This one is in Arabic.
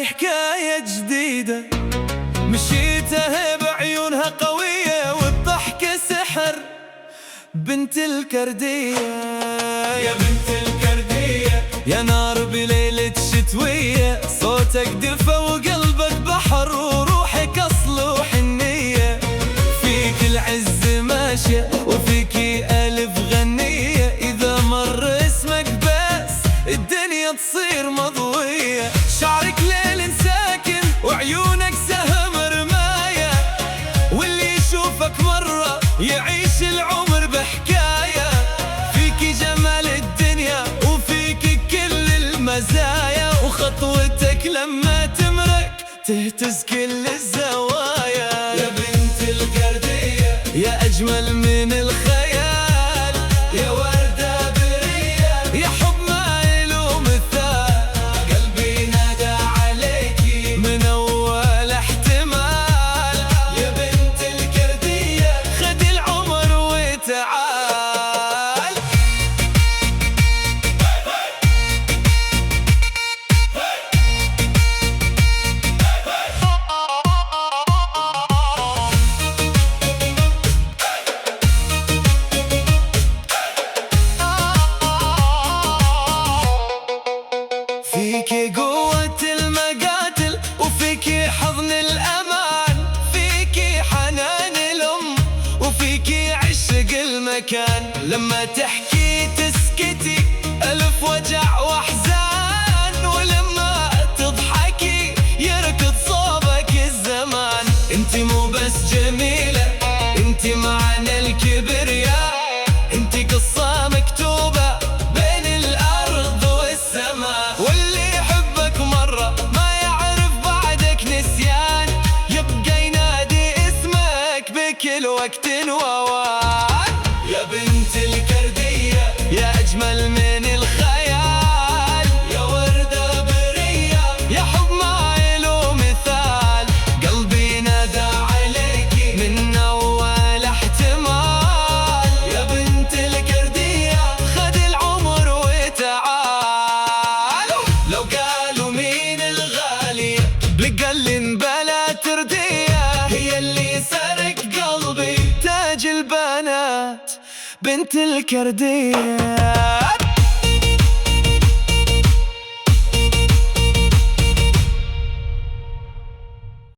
حكاية جديدة، مشيتها بعيونها قوية والضحكة سحر. بنت الكردية يا بنت الكردية، يا نار بليلة شتوية، صوتك دفى وقلبك بحر وروحك أصل وحنية. فيك العز ماشية وفيكي ألف غنية، إذا مر اسمك بس الدنيا تصير مضوية. شعرك ليل ساكن وعيونك سهم رماية، واللي يشوفك مرة يعيش العمر بحكاية. فيكي جمال الدنيا وفيكي كل المزايا، وخطوتك لما تمرك تهتز كل الزوايا. يا بنت الكردية يا أجمل من الخيال، يا وردة برية يا حب ما له مثال. قلبي نادى عليكي من أول احتمال، يا بنت الكردية خد العمر وتعال. فيكي قوة المقاتل وفيكي حضن الأمان، فيكي حنان الأم وفيكي عشق المكان. لما تحكي تسكتي ألف وجع وأحزان، ولما تضحكي يركض صوبك الزمان. انتي مو بس جميلة، انتي معنى الكبرياء، انتي قصة مكتوبة بين الأرض والسماء. واللي يحبك مرة ما يعرف بعدك نسيان، يبقى ينادي اسمك بكل وقت ووان. يا بنت الكردية يا أجمل من الخيال، يا وردة برية يا حب ما له مثال. قلبي نادى عليكي من أول احتمال، يا بنت الكردية خد العمر وتعال. لو قالوا مين الغالية بقلن بلا تردية، هي اللي سرق قلبي تاج البنات بنت الكردية.